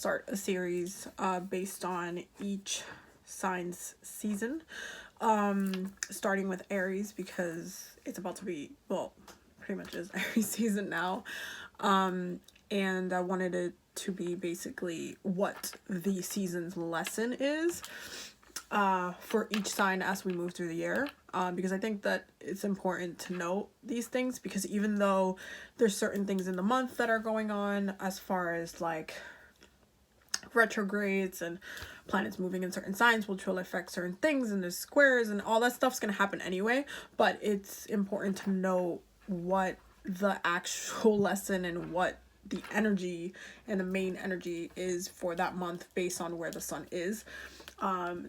start a series based on each sign's season, starting with Aries because it's about to be, well, pretty much is Aries season now. And I wanted it to be basically what the season's lesson is for each sign as we move through the year, because I think that it's important to note these things, because even though there's certain things in the month that are going on as far as like retrogrades and planets moving in certain signs, which will affect certain things, and there's squares and all that stuff's gonna happen anyway, but it's important to know what the actual lesson and what the energy and the main energy is for that month based on where the sun is.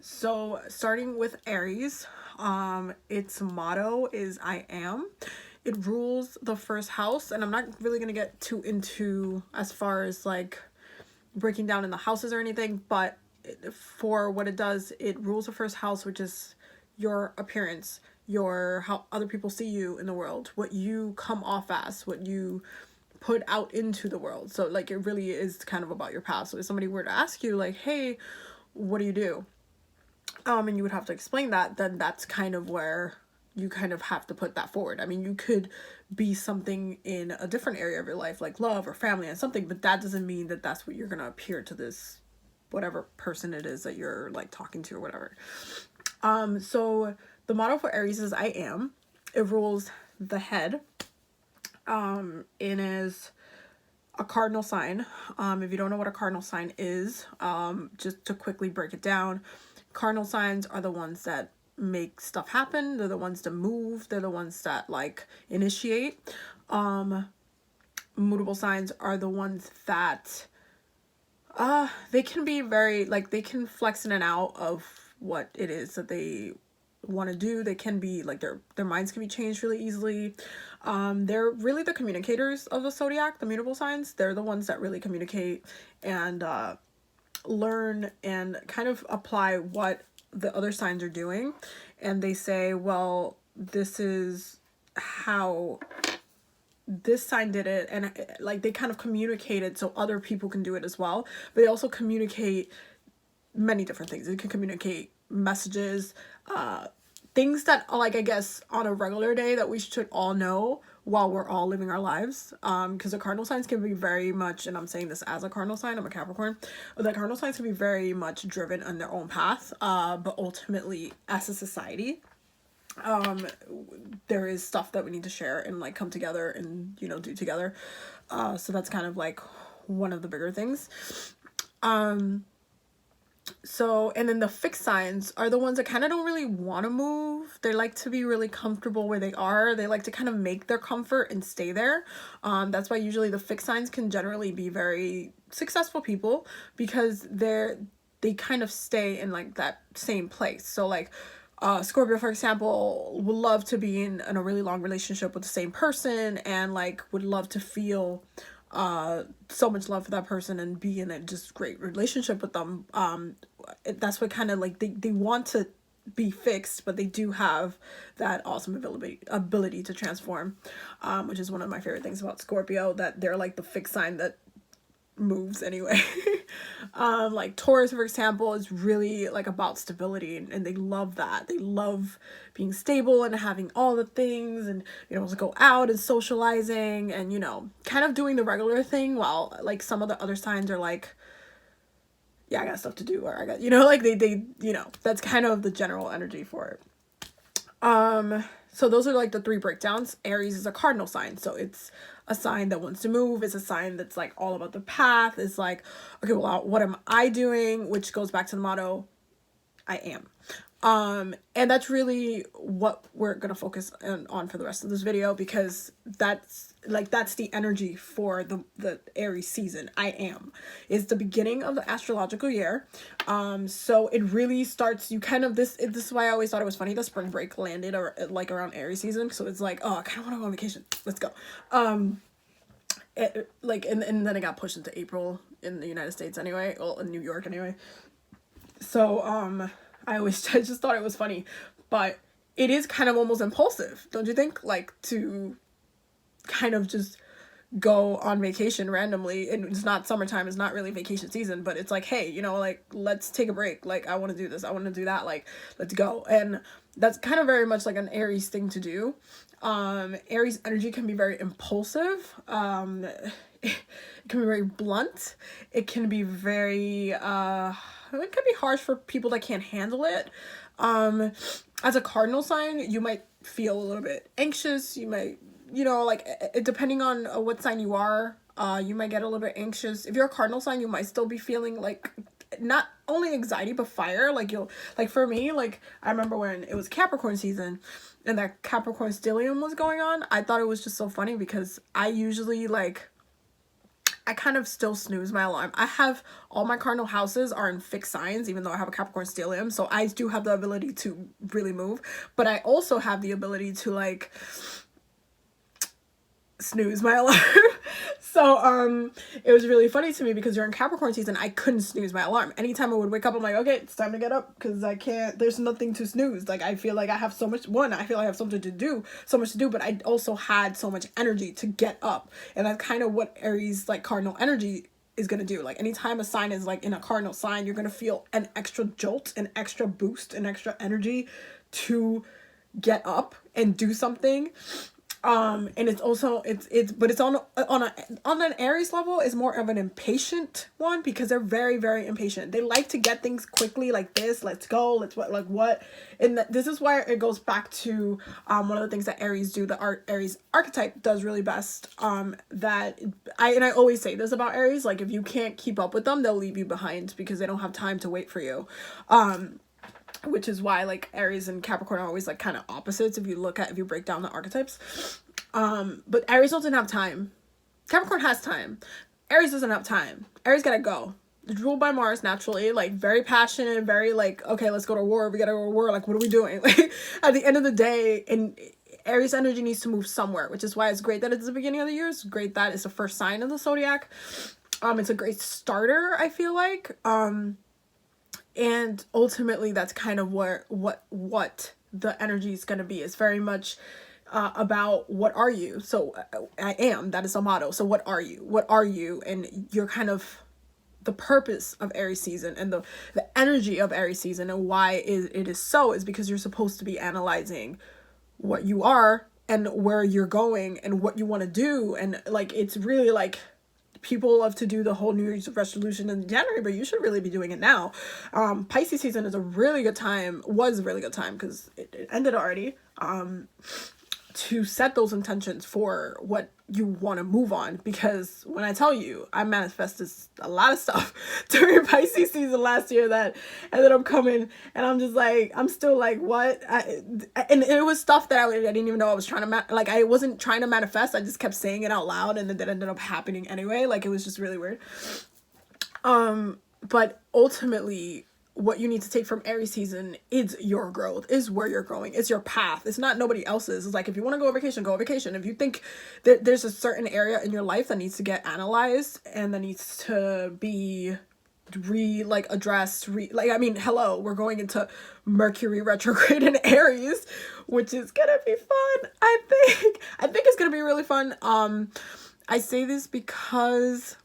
So starting with Aries, its motto is I am. It rules the first house, and I'm not really gonna get too into as far as like breaking down in the houses or anything, but for what it does, it rules the first house, which is your appearance, your how other people see you in the world, what you come off as, what you put out into the world. So like it really is kind of about your past. So if somebody were to ask you like, hey, what do you do? And you would have to explain that, then that's kind of where you kind of have to put that forward. I mean, you could be something in a different area of your life, like love or family and something, but that doesn't mean that that's what you're going to appear to this, whatever person it is that you're like talking to or whatever. So the motto for Aries is I am. It rules the head. It is a cardinal sign. If you don't know what a cardinal sign is, just to quickly break it down, cardinal signs are the ones that make stuff happen. They're the ones that move. They're the ones that like initiate. Mutable signs are the ones that they can be very like, they can flex in and out of what it is that they want to do. They can be like their minds can be changed really easily. They're really the communicators of the zodiac, the mutable signs. They're the ones that really communicate and learn and kind of apply what the other signs are doing, and they say, well, this is how this sign did it, and like they kind of communicate it so other people can do it as well. But they also communicate many different things. They can communicate messages, things that like I guess on a regular day that we should all know while we're all living our lives, because the cardinal signs can be very much, and I'm saying this as a cardinal sign, I'm a Capricorn, the cardinal signs can be very much driven on their own path, but ultimately as a society, there is stuff that we need to share and like come together and, you know, do together. So that's kind of like one of the bigger things. So, and then the fixed signs are the ones that kind of don't really want to move. They like to be really comfortable where they are. They like to kind of make their comfort and stay there. That's why usually the fixed signs can generally be very successful people, because they kind of stay in like that same place. So like Scorpio, for example, would love to be in a really long relationship with the same person, and like would love to feel so much love for that person and be in a just great relationship with them. That's what kind of like they want to be fixed, but they do have that awesome ability to transform, which is one of my favorite things about Scorpio, that they're like the fixed sign that moves anyway. Like Taurus, for example, is really like about stability, and they love that. They love being stable and having all the things, and you know, to go out and socializing and, you know, kind of doing the regular thing, while like some of the other signs are like, yeah, I got stuff to do, or I got, you know, like they you know, that's kind of the general energy for it. So those are like the three breakdowns. Aries is a cardinal sign, so it's a sign that wants to move. It's a sign that's like all about the path. It's like, okay, well, what am I doing? Which goes back to the motto, I am. And that's really what we're gonna focus on for the rest of this video, because that's the energy for the Aries season. I am is the beginning of the astrological year. So it really starts, you kind of, this is why I always thought it was funny that spring break landed or like around Aries season. So it's like, oh, I kind of want to go on vacation, let's go. Like and then it got pushed into April in the United States anyway, well, in New York anyway. So I just thought it was funny, but it is kind of almost impulsive, don't you think? Like to kind of just go on vacation randomly, and it's not summertime, it's not really vacation season, but it's like, hey, you know, like, let's take a break, like, I want to do this, I want to do that, like, let's go. And that's kind of very much like an Aries thing to do. Aries energy can be very impulsive, it can be very blunt, it can be very it can be harsh for people that can't handle it. As a cardinal sign, you might feel a little bit anxious, you might, you know, like, depending on what sign you are, you might get a little bit anxious. If you're a cardinal sign, you might still be feeling like not only anxiety but fire. Like, you'll, like, for me, like, I remember when it was Capricorn season and that Capricorn stellium was going on, I thought it was just so funny because I usually, like, I kind of still snooze my alarm. I have all my cardinal houses are in fixed signs, even though I have a Capricorn stellium, so I do have the ability to really move, but I also have the ability to, like, snooze my alarm. So it was really funny to me because during Capricorn season I couldn't snooze my alarm. Anytime I would wake up, I'm like, okay, it's time to get up, because I can't, there's nothing to snooze. Like, I feel like I have so much, I feel like I have something to do, so much to do, but I also had so much energy to get up. And that's kind of what Aries, like, cardinal energy is gonna do. Like, anytime a sign is, like, in a cardinal sign, you're gonna feel an extra jolt, an extra boost, an extra energy to get up and do something. And it's also, but it's on an Aries level, is more of an impatient one, because they're very, very impatient. They like to get things quickly, like this, let's go, let's what, and this is why it goes back to one of the things that Aries do, the Aries archetype does really best, that I always say this about Aries, like, if you can't keep up with them, they'll leave you behind because they don't have time to wait for you. Which is why, like, Aries and Capricorn are always, like, kind of opposites if you break down the archetypes. But Aries doesn't have time. Capricorn has time. Aries doesn't have time. Aries gotta go. It's ruled by Mars naturally, like, very passionate, very, like, okay, let's go to war, we gotta go to war, like, what are we doing? Like, at the end of the day, and Aries energy needs to move somewhere, which is why it's great that it's the beginning of the year. It's great that it's the first sign of the zodiac. It's a great starter, I feel like. And ultimately that's kind of what the energy is going to be. It's very much about what are you. So I am, that is a motto. So what are you, and you're kind of the purpose of Aries season, and the energy of Aries season, and why it is so, is because you're supposed to be analyzing what you are and where you're going and what you want to do. And, like, it's really, like, people love to do the whole New Year's resolution in January, but you should really be doing it now. Pisces season is a really good time, because it ended already, to set those intentions for what you want to move on. Because when I tell you, I manifested a lot of stuff during Pisces season last year that ended up coming, and I'm just like, I'm still like, what? And it was stuff that I didn't even know I was trying to like, I wasn't trying to manifest, I just kept saying it out loud, and then it ended up happening anyway. Like, it was just really weird. But ultimately, what you need to take from Aries season is your growth, is where you're growing, it's your path. It's not nobody else's. It's like, if you want to go on vacation, go on vacation. If you think that there's a certain area in your life that needs to get analyzed and that needs to be addressed, I mean, hello, we're going into Mercury retrograde in Aries, which is gonna be fun. I think it's gonna be really fun. I say this because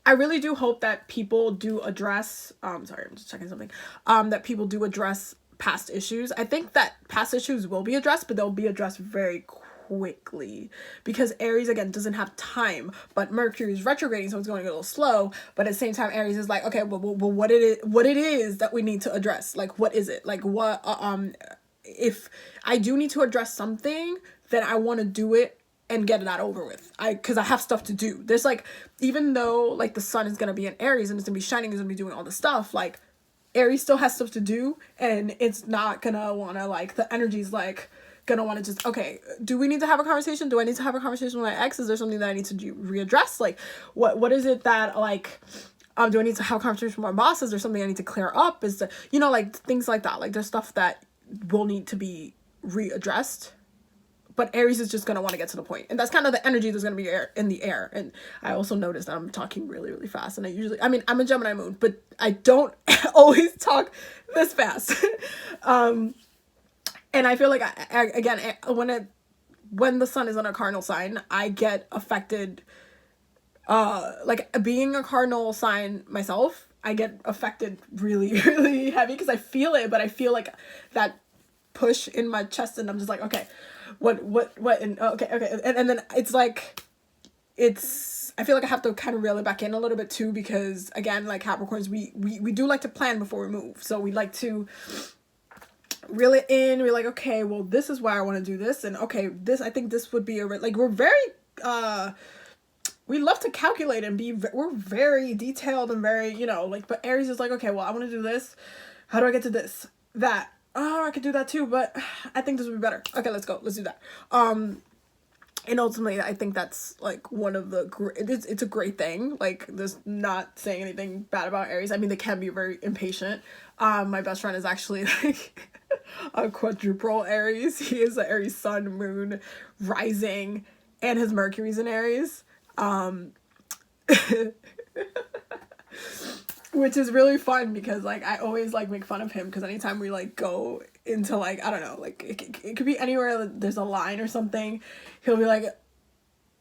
I really do hope that people do address, sorry, I'm just checking something, that people do address past issues. I think that past issues will be addressed, but they'll be addressed very quickly, because Aries, again, doesn't have time, but Mercury is retrograding, so it's going a little slow. But at the same time, Aries is like, okay, well, what it is that we need to address, like, what is it, like, what, if I do need to address something, then I want to do it and get that over with. Because I have stuff to do. There's, like, even though, like, the sun is going to be in Aries and it's going to be shining, it's going to be doing all the stuff, like, Aries still has stuff to do, and it's not going to want to, like, the energy's, like, going to want to just, okay, do we need to have a conversation? Do I need to have a conversation with my ex? Is there something that I need to readdress? Like, what is it that, like, do I need to have a conversation with my boss? Is there something I need to clear up? Is there, you know, like, things like that. Like, there's stuff that will need to be readdressed. But Aries is just going to want to get to the point. And that's kind of the energy that's going to be in the air. And I also noticed that I'm talking really, really fast. And I'm a Gemini moon, but I don't always talk this fast. And I feel like, again, when when the sun is on a cardinal sign, I get affected, like being a cardinal sign myself, I get affected really, really heavy because I feel it, but I feel like that push in my chest, and I'm just like, okay, what, and okay, and then it's like, I feel like I have to kind of reel it back in a little bit too, because again, like Capricorns, we do like to plan before we move, so we like to reel it in. We're like, okay, well, this is why I want to do this, and okay, this, I think this would be like, we're very we love to calculate and we're very detailed and very, like, but Aries is like, okay, well, I want to do this. How do I get to this? That. Oh, I could do that too, but I think this would be better. Okay, let's go. Let's do that. And ultimately, I think that's like one of the it's a great thing. Like, there's not saying anything bad about Aries. I mean, they can be very impatient. My best friend is actually like a quadruple Aries. He is an Aries sun, moon, rising, and his Mercury's in Aries. Which is really fun because, like, I always, like, make fun of him because anytime we, like, go into, like, I don't know, like, it could be anywhere there's a line or something, he'll be like,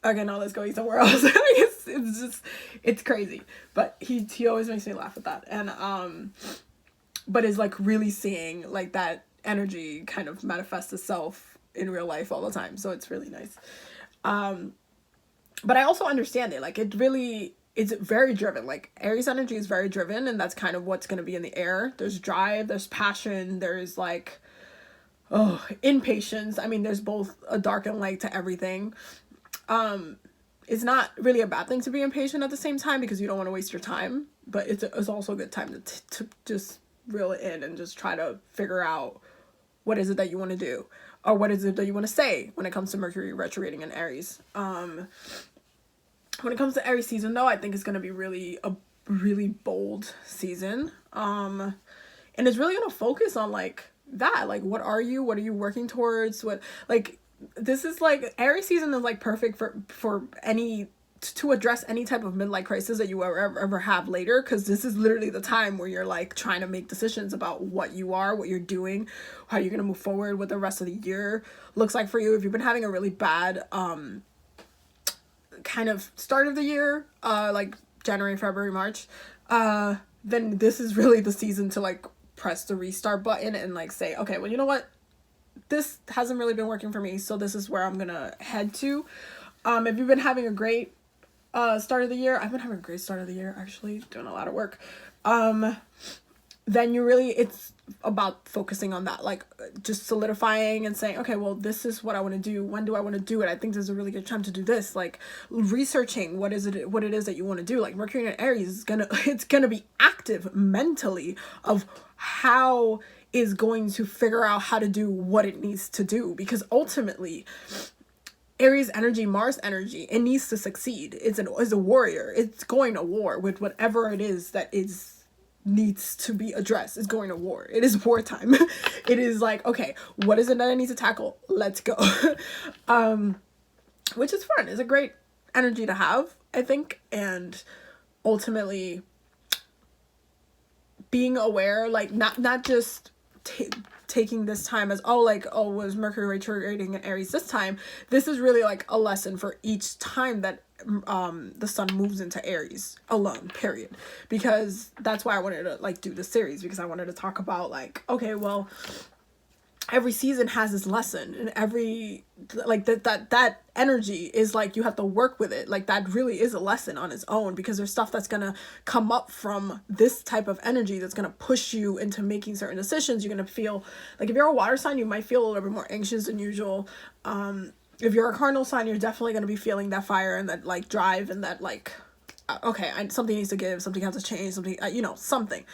okay, no, let's go eat somewhere else. It's just, it's crazy. But he always makes me laugh at that. And, but is, like, really seeing, like, that energy kind of manifest itself in real life all the time. So it's really nice. But I also understand it. Like, it's very driven. Like, Aries energy is very driven, and that's kind of what's going to be in the air. There's drive, there's passion, there's like, impatience. I mean, there's both a dark and light to everything. It's not really a bad thing to be impatient at the same time because you don't want to waste your time, but it's also a good time to just reel it in and just try to figure out what is it that you want to do, or what is it that you want to say when it comes to Mercury retrograding in Aries. When it comes to Aries season, though, I think it's going to be a really bold season. And it's really going to focus on, like, that. Like, what are you working towards? What, like, this is, like, Aries season is, like, perfect for to address any type of midlife crisis that you ever have later, because this is literally the time where you're, like, trying to make decisions about what you're doing, how you're going to move forward, what the rest of the year looks like for you. If you've been having a really bad, kind of start of the year, like January, February, March, then this is really the season to, like, press the restart button and, like, say, okay, well, you know what, this hasn't really been working for me, so this is where I'm gonna head to. If you've been having a great start of the year, I've been having a great start of the year, actually, doing a lot of work, then it's about focusing on that, like, just solidifying and saying, okay, well, this is what I want to do. When do I want to do it? I think this is a really good time to do this. Like, researching what it is that you want to do. Like, Mercury in Aries is it's gonna be active mentally of how is going to figure out how to do what it needs to do, because ultimately Aries energy, Mars energy, it needs to succeed. It's a warrior. It's going to war with whatever it is that needs to be addressed. Is going to war. It is wartime. It is like, okay, what is it that I need to tackle? Let's go. Which is fun. It's a great energy to have, I think. And ultimately being aware, like, not just taking this time as, was Mercury retrograding in Aries this time. This is really, like, a lesson for each time that the sun moves into Aries alone, period. Because that's why I wanted to, like, do this series, because I wanted to talk about, like, okay, well, every season has this lesson, and every, like, that energy is, like, you have to work with it. Like, that really is a lesson on its own, because there's stuff that's gonna come up from this type of energy that's gonna push you into making certain decisions. You're gonna feel like, if you're a water sign, you might feel a little bit more anxious than usual. If you're a cardinal sign, you're definitely gonna be feeling that fire and that, like, drive and that, like, okay, something needs to give, something has to change, something, something.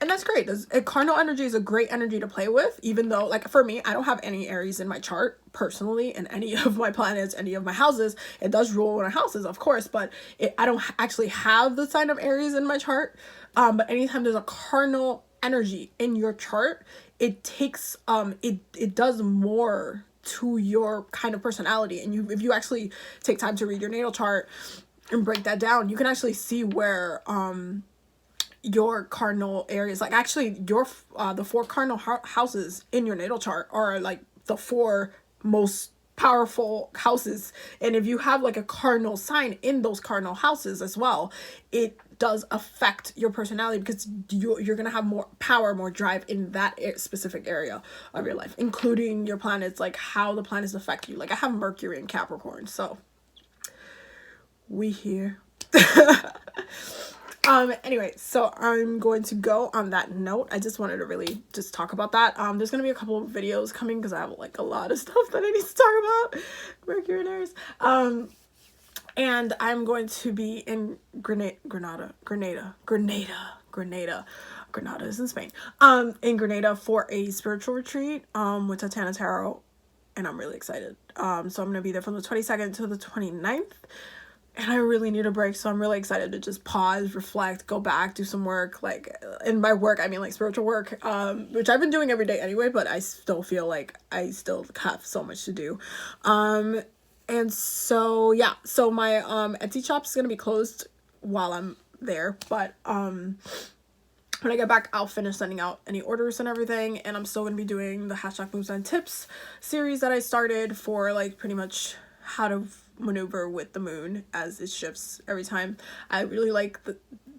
And that's great. Cardinal energy is a great energy to play with, even though, like, for me, I don't have any Aries in my chart personally, and any of my planets, any of my houses. It does rule in our houses, of course, but I don't actually have the sign of Aries in my chart. But anytime there's a cardinal energy in your chart, it takes, it does more to your kind of personality. And if you actually take time to read your natal chart and break that down, you can actually see where, your cardinal areas, like, actually your the 4 cardinal houses in your natal chart are, like, the 4 most powerful houses. And if you have like a cardinal sign in those cardinal houses as well, it does affect your personality, because you're gonna have more power, more drive in that specific area of your life, including your planets, like how the planets affect you. Like I have Mercury in Capricorn, so we here. Anyway, so I'm going to go on that note. I just wanted to really just talk about that. There's gonna be a couple of videos coming because I have like a lot of stuff that I need to talk about. Mercury and Aries. And I'm going to be in Granada is in Spain. In Granada for a spiritual retreat with Tatana Tarot, and I'm really excited. So I'm gonna be there from the 22nd to the 29th. And I really need a break, so I'm really excited to just pause, reflect, go back, do some work. Like, in my work, I mean, like, spiritual work, which I've been doing every day anyway, but I still feel like I still have so much to do. And so, yeah, so my Etsy shop is going to be closed while I'm there, but when I get back, I'll finish sending out any orders and everything, and I'm still going to be doing the #Moves Tips series that I started for, like, pretty much how to maneuver with the moon as it shifts every time. I really like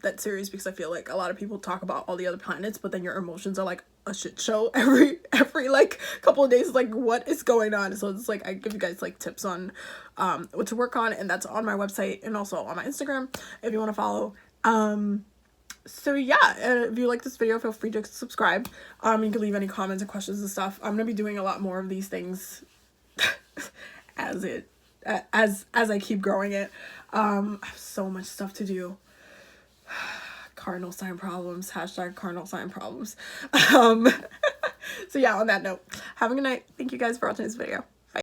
that series because I feel like a lot of people talk about all the other planets, but then your emotions are like a shit show every like couple of days, like what is going on. So it's like I give you guys like tips on what to work on, and that's on my website and also on my Instagram if you want to follow. So yeah, if you like this video, feel free to subscribe. You can leave any comments and questions and stuff. I'm gonna be doing a lot more of these things as I keep growing it. I have so much stuff to do. Cardinal sign problems, #cardinal sign problems. So yeah, on that note, have a good night. Thank you guys for watching this video.